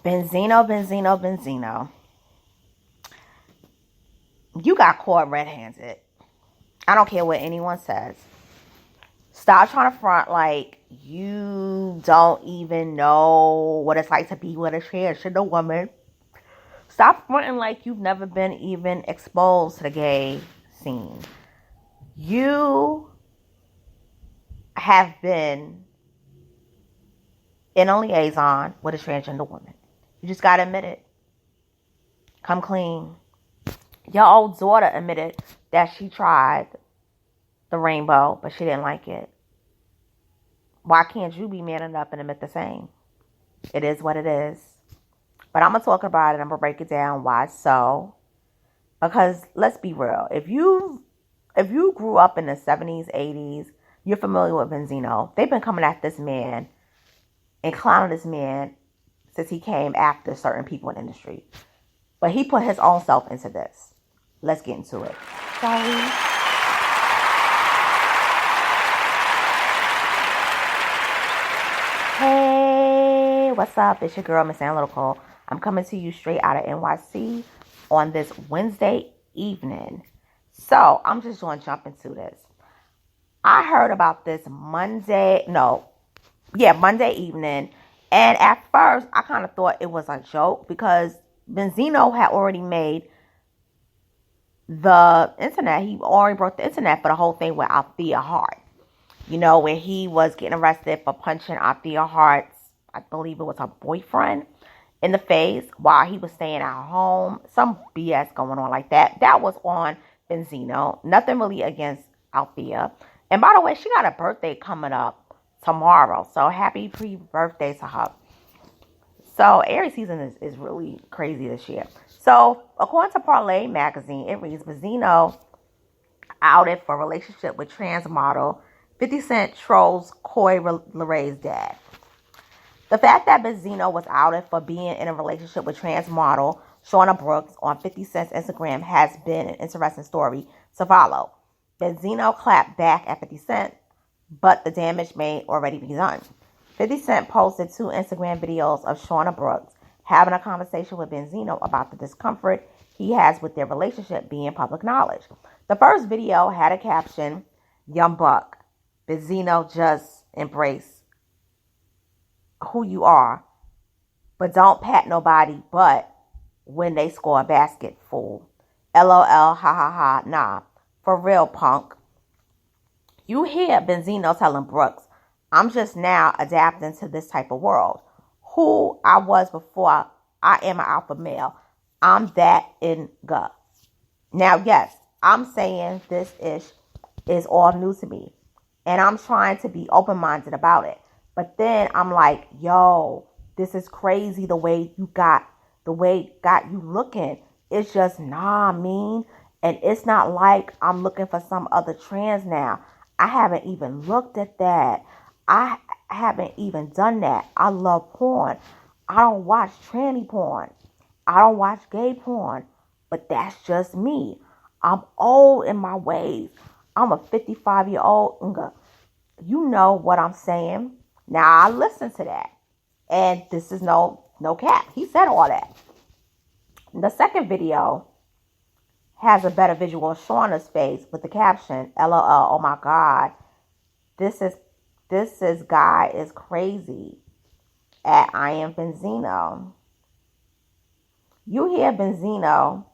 Benzino. You got caught red-handed. I don't care what anyone says. Stop trying to front like you don't even know what it's like to be with a transgender woman. Stop fronting like you've never been even exposed to the gay scene. You have been in a liaison with a transgender woman. You just gotta admit it. Come clean. Your old daughter admitted that she tried the rainbow, but she didn't like it. Why can't you be man enough and admit the same? It is what it is. But I'm going to talk about it. I'm going to break it down why so. Because let's be real. If you grew up in the 70s, 80s, you're familiar with Benzino. They've been coming at this man and clowning this man since he came after certain people in the industry. But he put his own self into this. Let's get into it. Sorry. Hey, what's up? It's your girl, Miss Analytical. I'm coming to you straight out of NYC on this Wednesday evening. So, I'm just going to jump into this. I heard about this Monday evening. And at first, I kind of thought it was a joke because Benzino had already made the internet. He already broke the internet for the whole thing with Althea Hart. You know, where he was getting arrested for punching Althea Hart's, I believe it was her boyfriend, in the face while he was staying at home. Some BS going on like that. That was on Benzino. Nothing really against Althea. And by the way, she got a birthday coming up tomorrow. So happy pre-birthday to her. So Aries season is really crazy this year. So according to Parlay magazine, it reads Benzino outed for relationship with trans model 50 Cent trolls Coi Leray's dad. The fact that Benzino was outed for being in a relationship with trans model Shauna Brooks on 50 Cent's Instagram has been an interesting story to follow. Benzino clapped back at 50 Cent, but the damage may already be done. 50 Cent posted 2 Instagram videos of Shauna Brooks having a conversation with Benzino about the discomfort he has with their relationship being public knowledge. The first video had a caption, "Young Buck, Benzino just embrace who you are, but don't pat nobody but when they score a basket, fool. LOL, ha ha ha, nah. For real, punk." You hear Benzino telling Brooks, "I'm just now adapting to this type of world. Who I was before I am an alpha male. I'm that in guh." Now, yes, I'm saying this ish is all new to me. And I'm trying to be open-minded about it. But then I'm like, yo, this is crazy the way got you looking. It's just mean. And it's not like I'm looking for some other trans now. I haven't even looked at that. I haven't even done that. I love porn. I don't watch tranny porn. I don't watch gay porn. But that's just me. I'm old in my ways. I'm a 55-year-old. You know what I'm saying. Now, I listen to that. And this is no cap. He said all that. The second video has a better visual of Shauna's face with the caption, LOL, oh my God. This guy is crazy at I am Benzino. You hear Benzino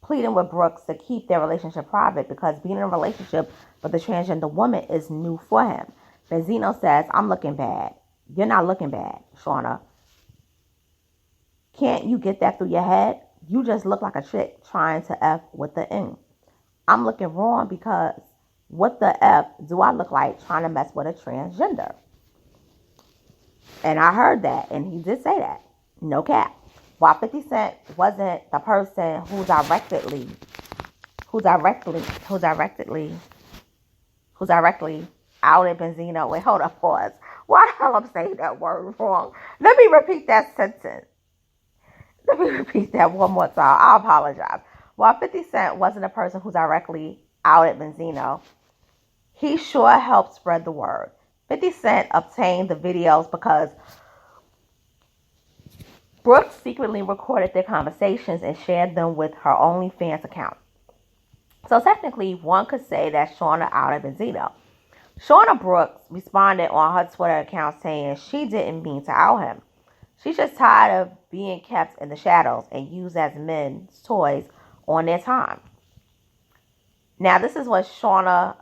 pleading with Brooks to keep their relationship private because being in a relationship with a transgender woman is new for him. Benzino says, "I'm looking bad." You're not looking bad, Shauna. Can't you get that through your head? You just look like a chick trying to F with the N. I'm looking wrong because what the F do I look like trying to mess with a transgender? And I heard that, and he did say that. No cap. While 50 Cent wasn't the person who directly outed Benzino. Wait, hold up, pause. Why the hell I'm saying that word wrong? Let me repeat that sentence. Let me repeat that one more time. I apologize. While 50 Cent wasn't the person who directly outed Benzino, he sure helped spread the word. 50 Cent obtained the videos because Brooks secretly recorded their conversations and shared them with her OnlyFans account. So technically, one could say that Shauna outed Benzino. Shauna Brooks responded on her Twitter account saying she didn't mean to out him. She's just tired of being kept in the shadows and used as men's toys on their time. Now, this is what Shauna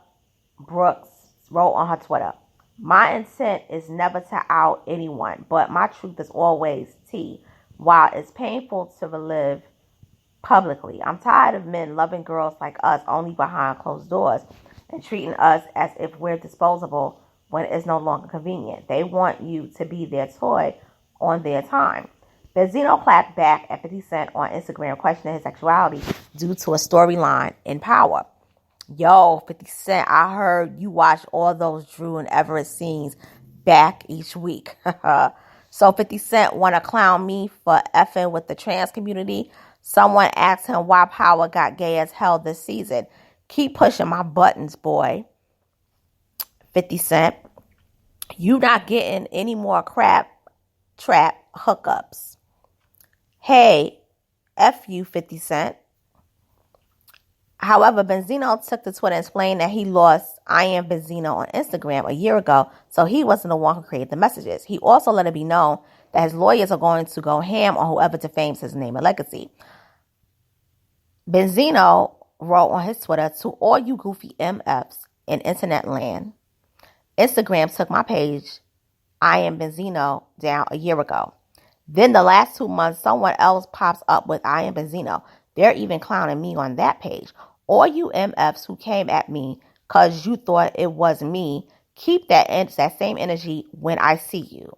Brooks wrote on her Twitter. My intent is never to out anyone, but my truth is always T. While it's painful to relive publicly, I'm tired of men loving girls like us only behind closed doors and treating us as if we're disposable when it's no longer convenient. They want you to be their toy on their time. Benzino clapped back at 50 Cent on Instagram, questioning his sexuality due to a storyline in Power. Yo, 50 Cent, I heard you watch all those Drew and Everett scenes back each week. So 50 Cent want to clown me for effing with the trans community. Someone asked him why Power got gay as hell this season. Keep pushing my buttons, boy. 50 Cent, you not getting any more crap trap hookups. Hey, F you, 50 Cent. However, Benzino took to Twitter and explained that he lost I Am Benzino on Instagram a year ago, so he wasn't the one who created the messages. He also let it be known that his lawyers are going to go ham on whoever defames his name and legacy. Benzino wrote on his Twitter, to all you goofy MFs in internet land, Instagram took my page, I Am Benzino, down a year ago. Then the last 2 months, someone else pops up with I Am Benzino. They're even clowning me on that page. All you MFs who came at me because you thought it was me, keep that same energy when I see you.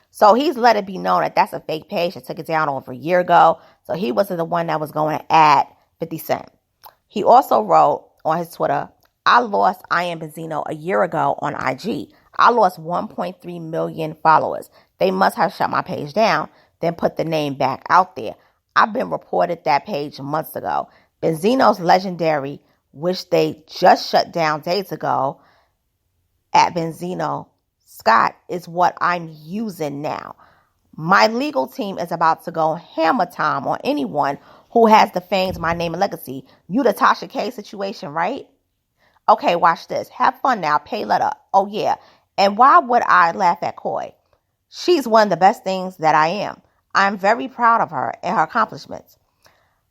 So he's let it be known that that's a fake page that took it down over a year ago. So he wasn't the one that was going to add 50 Cent. He also wrote on his Twitter, I lost I Am Benzino a year ago on IG. I lost 1.3 million followers. They must have shut my page down, then put the name back out there. I've been reported that page months ago. Benzino's legendary, which they just shut down days ago, at Benzino Scott, is what I'm using now. My legal team is about to go hammer time on anyone who has defamed my name and legacy. You the Tasha K situation, right? Okay, watch this. Have fun now. Pay let up. Oh, yeah. And why would I laugh at Coy? She's one of the best things that I am. I'm very proud of her and her accomplishments.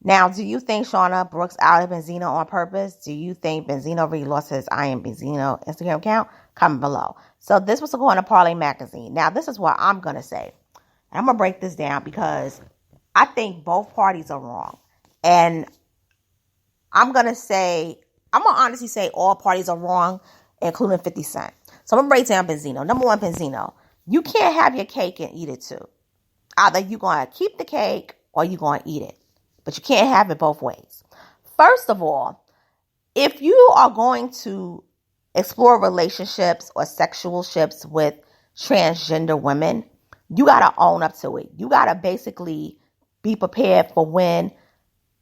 Now, do you think Shauna Brooks outed Benzino on purpose? Do you think Benzino really lost his I Am Benzino Instagram account? Comment below. So this was according to Parlay Magazine. Now, this is what I'm going to say. I'm going to break this down because I think both parties are wrong. And I'm going to honestly say all parties are wrong, including 50 Cent. So I'm going to break down Benzino. Number one, Benzino. You can't have your cake and eat it too. Either you're going to keep the cake or you're going to eat it. But you can't have it both ways. First of all, if you are going to explore relationships or sexual ships with transgender women, you got to own up to it. You got to basically be prepared for when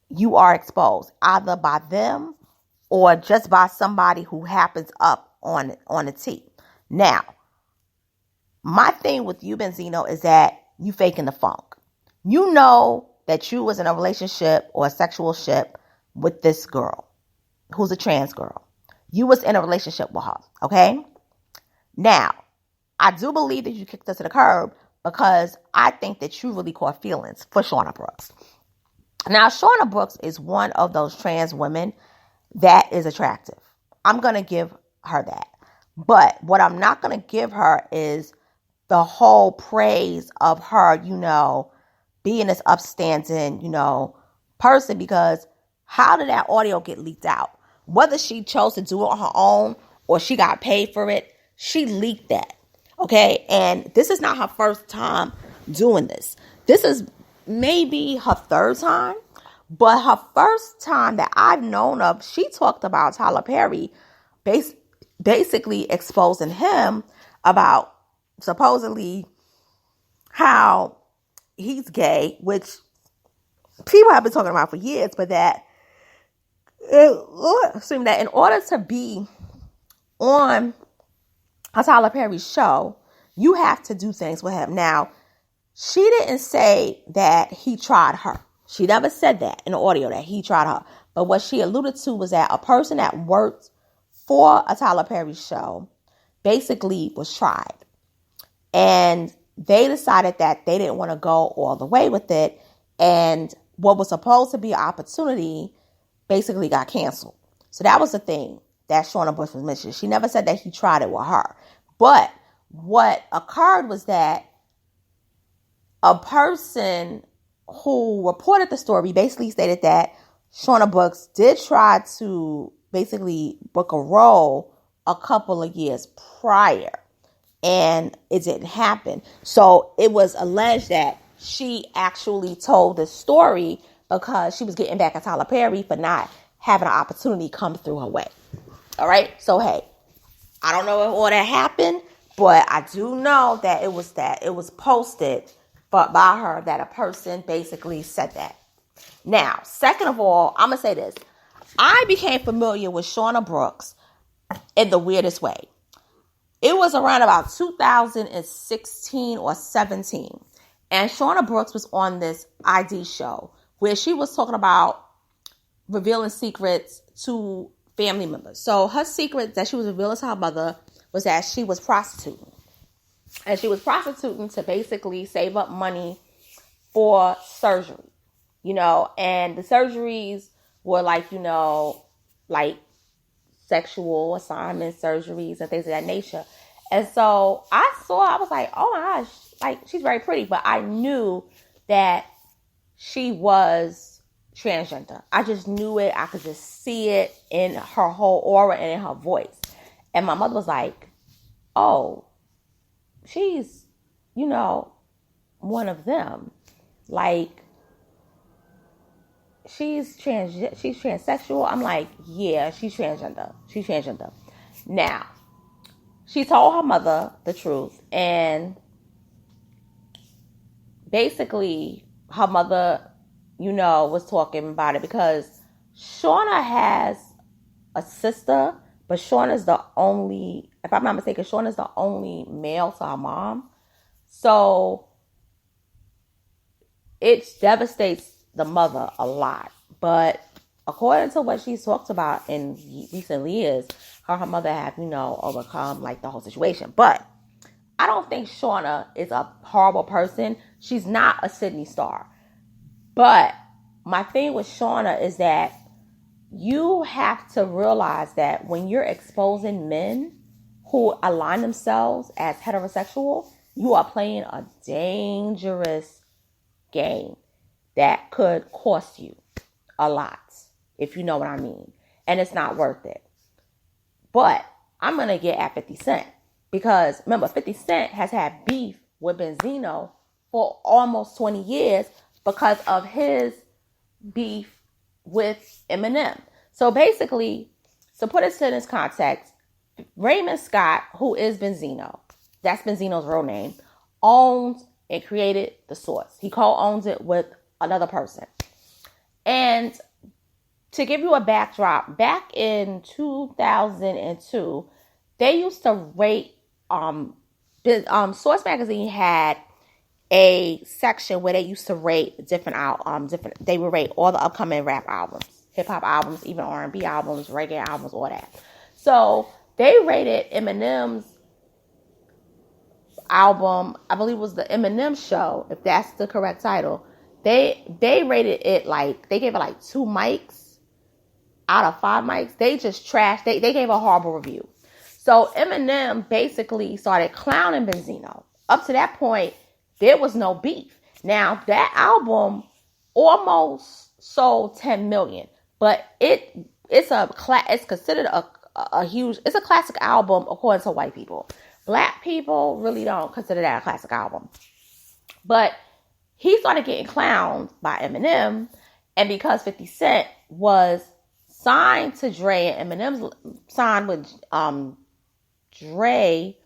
you are exposed, either by them or just by somebody who happens up on the T. Now, my thing with you, Benzino, is that you faking the funk. You know that you was in a relationship or a sexual ship with this girl who's a trans girl. You was in a relationship with her, okay? Now, I do believe that you kicked her to the curb because I think that you really caught feelings for Shauna Brooks. Now, Shauna Brooks is one of those trans women that is attractive. I'm going to give her that. But what I'm not going to give her is the whole praise of her, being this upstanding, person, because how did that audio get leaked out? Whether she chose to do it on her own or she got paid for it, she leaked that. Okay. And this is not her first time doing this. This is maybe her third time, but her first time that I've known of, she talked about Tyler Perry basically exposing him about supposedly how he's gay, which people have been talking about for years, but that in order to be on a Tyler Perry show, you have to do things with him. Now, she didn't say that he tried her. She never said that in the audio that he tried her. But what she alluded to was that a person that worked for a Tyler Perry show basically was tried. And they decided that they didn't want to go all the way with it. And what was supposed to be an opportunity basically got canceled. So that was the thing that Shauna Brooks was mentioning. She never said that he tried it with her. But what occurred was that a person who reported the story basically stated that Shauna Brooks did try to basically book a role a couple of years prior, and it didn't happen. So it was alleged that she actually told the story because she was getting back at Tyler Perry for not having an opportunity come through her way. All right. So, hey, I don't know if all that happened, but I do know that it was posted by her that a person basically said that. Now, second of all, I'm going to say this. I became familiar with Shauna Brooks in the weirdest way. It was around about 2016 or 17. And Shauna Brooks was on this ID show where she was talking about revealing secrets to family members. So her secret that she was revealing to her mother was that she was prostituting. And she was prostituting to basically save up money for surgery. And the surgeries were like sexual assignment surgeries and things of that nature. And so I was like, oh my gosh, like she's very pretty, but I knew that she was transgender. I just knew it. I could just see it in her whole aura and in her voice. And my mother was like, oh, she's, one of them. Like, she's transsexual. I'm like, yeah, she's transgender. Now, she told her mother the truth, and basically her mother, was talking about it because Shauna has a sister, but Shauna's the only, if I'm not mistaken, Shauna's the only male to her mom. So it devastates the mother a lot. But according to what she's talked about in recent years, her mother have, overcome like the whole situation. But I don't think Shauna is a horrible person. She's not a Sydney star. But my thing with Shauna is that you have to realize that when you're exposing men who align themselves as heterosexual, you are playing a dangerous game that could cost you a lot, if you know what I mean. And it's not worth it. But I'm going to get at 50 Cent. Because remember, 50 Cent has had beef with Benzino for almost 20 years because of his beef with Eminem. So basically, to put it in this context, Raymond Scott, who is Benzino, that's Benzino's real name, owns and created The Source. He co-owns it with another person. And to give you a backdrop, back in 2002, they used to rate, Source Magazine had a section where they used to rate they would rate all the upcoming rap albums, hip hop albums, even R&B albums, reggae albums, all that. So they rated Eminem's album, I believe it was the Eminem Show, if that's the correct title. They rated it they gave it 2 mics out of 5 mics. They just trashed. They gave a horrible review. So Eminem basically started clowning Benzino. Up to that point, there was no beef. Now, that album almost sold 10 million, but it's considered a huge, it's a classic album according to white people. Black people really don't consider that a classic album. But he started getting clowned by Eminem, and because 50 Cent was signed to Dre and Eminem signed with Dre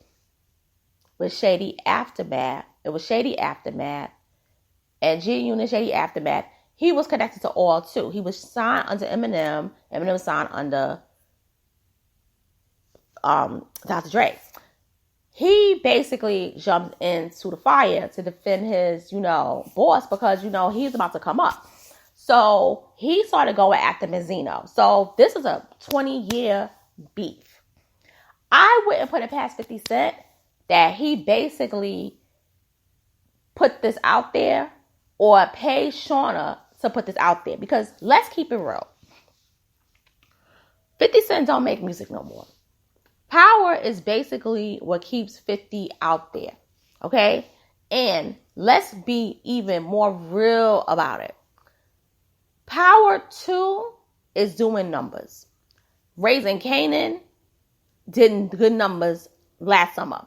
with Shady Aftermath. It was Shady Aftermath and G-Unit Shady Aftermath. He was connected to all too. He was signed under Eminem. Eminem signed under Dr. Dre. he basically jumped into the fire to defend his, boss because, he's about to come up. So he started going after Benzino. So this is a 20-year beef. I wouldn't put it past 50 Cent that he basically put this out there or paid Shauna to put this out there. Because let's keep it real. 50 Cent don't make music no more. Power is basically what keeps 50 out there. Okay? And let's be even more real about it. Power 2 is doing numbers. Raising Kanan did good numbers last summer.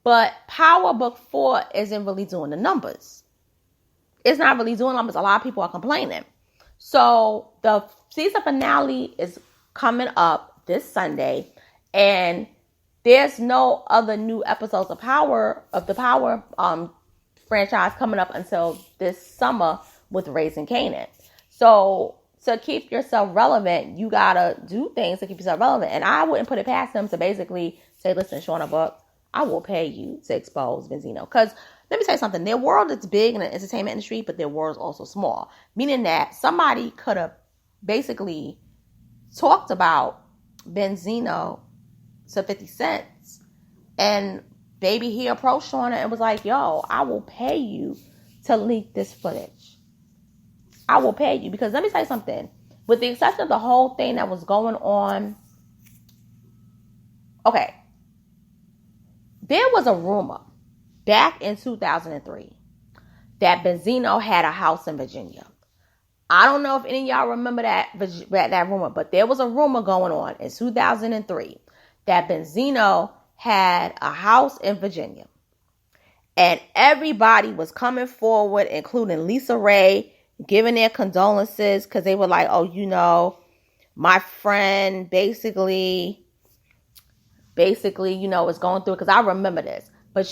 But Power Book 4 isn't really doing the numbers. It's not really doing numbers. A lot of people are complaining. So the season finale is coming up this Sunday. And there's no other new episodes of the Power franchise coming up until this summer with Raising Kanan. So to keep yourself relevant, you gotta do things to keep yourself relevant. And I wouldn't put it past them to basically say, listen, Shauna Brooks, I will pay you to expose Benzino. Because let me tell you something. Their world is big in the entertainment industry, but their world is also small. Meaning that somebody could have basically talked about Benzino to 50 cents. And baby, he approached Shauna and was like, yo, I will pay you to leak this footage. I will pay you. Because let me tell you something. With the exception of the whole thing that was going on. Okay. There was a rumor back in 2003 that Benzino had a house in Virginia. I don't know if any of y'all remember that rumor, but there was a rumor going on in 2003 that Benzino had a house in Virginia. And everybody was coming forward, including Lisa Ray, giving their condolences because they were like, oh, my friend basically, is going through it. Because I remember this. But,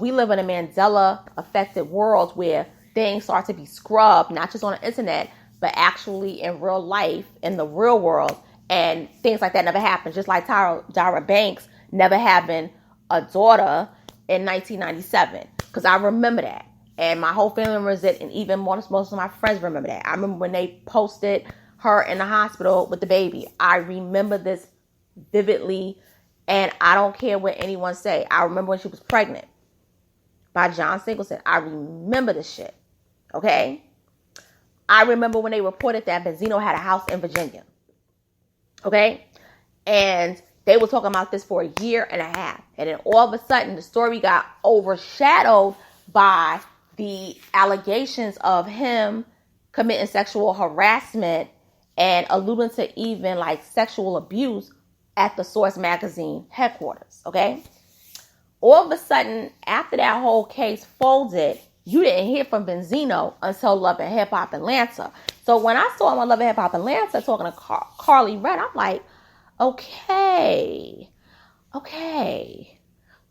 we live in a Mandela-affected world where things start to be scrubbed, not just on the internet, but actually in real life, in the real world. And things like that never happened. Just like Tyra Banks never having a daughter in 1997. Because I remember that. And my whole family remembers it. And even most of my friends remember that. I remember when they posted her in the hospital with the baby. I remember this vividly. And I don't care what anyone say. I remember when she was pregnant by John Singleton. I remember this shit. Okay? I remember when they reported that Benzino had a house in Virginia. Okay? And they were talking about this for a year and a half. And then all of a sudden, the story got overshadowed by the allegations of him committing sexual harassment and alluding to even like sexual abuse at the Source magazine headquarters. Okay? All of a sudden, after that whole case folded, you didn't hear from Benzino until Love and Hip Hop Atlanta. So when I saw him on Love and Hip Hop Atlanta talking to Carly Red, I'm like, okay.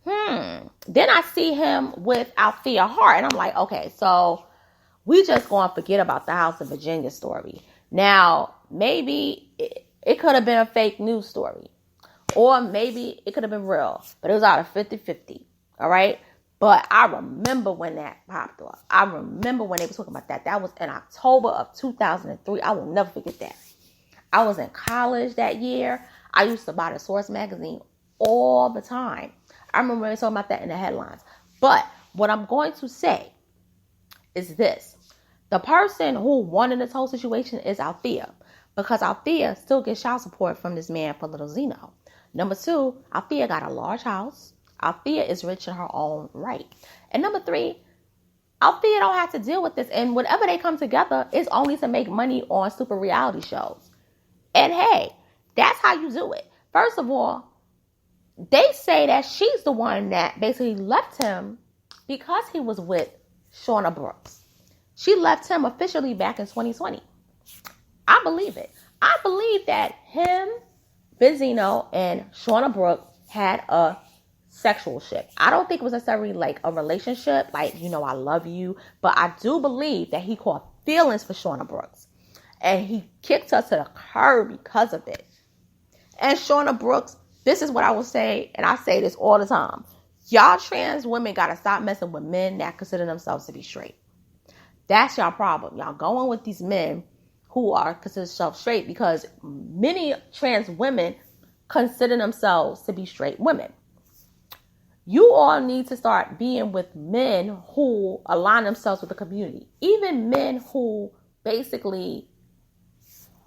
Then I see him with Althea Hart, and I'm like, okay, so we just going to forget about the House of Virginia story. Now, maybe it could have been a fake news story, or maybe it could have been real, but it was out of 50-50, all right? But I remember when that popped up. I remember when they were talking about that. That was in October of 2003. I will never forget that. I was in college that year. I used to buy the Source magazine all the time. I remember when they were talking about that in the headlines. But what I'm going to say is this. The person who won in this whole situation is Althea. Because Althea still gets child support from this man for Little Zeno. Number 2, Althea got a large house. Althea is rich in her own right. And number 3, Althea don't have to deal with this. And whenever they come together, it's only to make money on super reality shows. And hey, that's how you do it. First of all, they say that she's the one that basically left him because he was with Shauna Brooks. She left him officially back in 2020. I believe it. I believe that him, Benzino, and Shauna Brooks had a sexual ship. I don't think it was necessarily like a relationship, like, I love you. But I do believe that he caught feelings for Shauna Brooks. And he kicked her to the curb because of it. And Shauna Brooks, this is what I will say, and I say this all the time. Y'all trans women gotta stop messing with men that consider themselves to be straight. That's y'all problem. Y'all going with these men who are considered self-straight because many trans women consider themselves to be straight women. You all need to start being with men who align themselves with the community. Even men who basically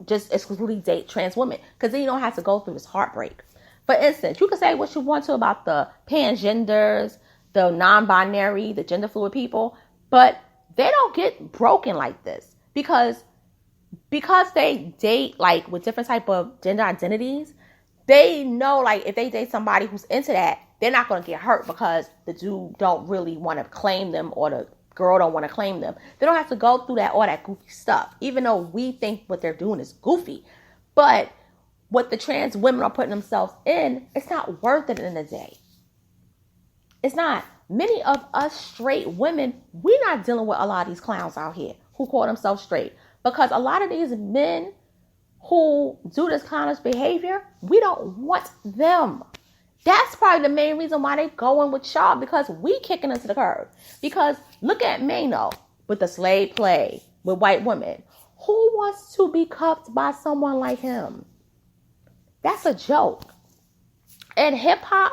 just exclusively date trans women. Because then you don't have to go through this heartbreak. For instance, you can say what you want to about the pangenders, the non-binary, the gender fluid people. But they don't get broken like this. Because they date like with different type of gender identities, they know like if they date somebody who's into that, they're not going to get hurt because the dude don't really want to claim them or the girl don't want to claim them. They don't have to go through all that goofy stuff, even though we think what they're doing is goofy. But what the trans women are putting themselves in, it's not worth it in the day. It's not. Many of us straight women, we're not dealing with a lot of these clowns out here who call themselves straight. Because a lot of these men who do this clownish behavior, we don't want them. That's probably the main reason why they going with y'all, because we kicking into the curb. Because look at Mano with the slave play with white women. Who wants to be cuffed by someone like him? That's a joke. And hip hop,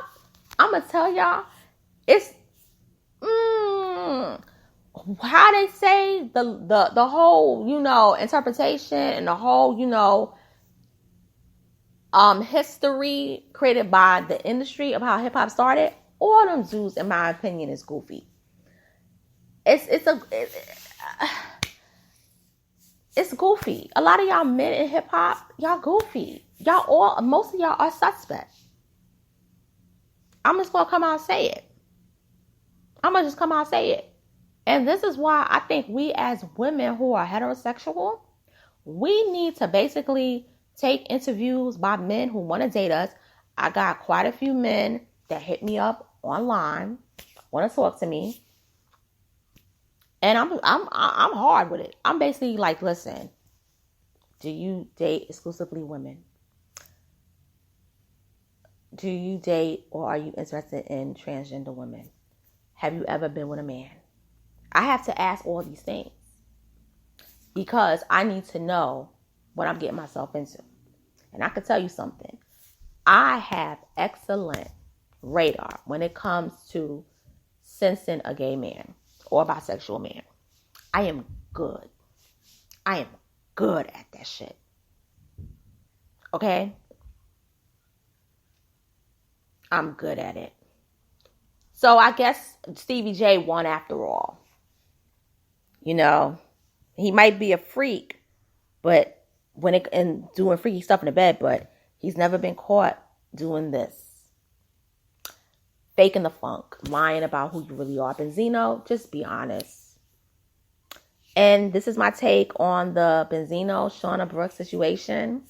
I'm gonna tell y'all, it's how they say the whole, interpretation and the whole, history created by the industry of how hip hop started. All them dudes, in my opinion, is goofy. It's goofy. A lot of y'all men in hip hop, y'all goofy. Most of y'all are suspect. I'm just gonna come out and say it. And this is why I think we as women who are heterosexual, we need to basically take interviews by men who want to date us. I got quite a few men that hit me up online, want to talk to me. And I'm hard with it. I'm basically like, listen, do you date exclusively women? Do you date or are you interested in transgender women? Have you ever been with a man? I have to ask all these things because I need to know what I'm getting myself into. And I can tell you something. I have excellent radar when it comes to sensing a gay man or a bisexual man. I am good. I am good at that shit. Okay? I'm good at it. So I guess Stevie J won after all. He might be a freak, but and doing freaky stuff in the bed, but he's never been caught doing this. Faking the funk, lying about who you really are. Benzino, just be honest. And this is my take on the Benzino, Shauna Brooks situation.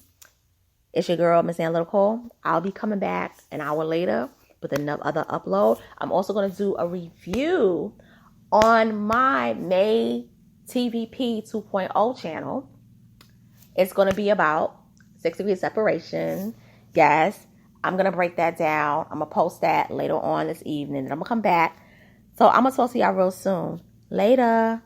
It's your girl, Miss Analytical. I'll be coming back an hour later with another upload. I'm also going to do a review on my May TVP 2.0 channel. It's going to be about 6 degrees separation. Yes, I'm going to break that down. I'm going to post that later on this evening. And I'm going to come back. So I'm going to talk to y'all real soon. Later.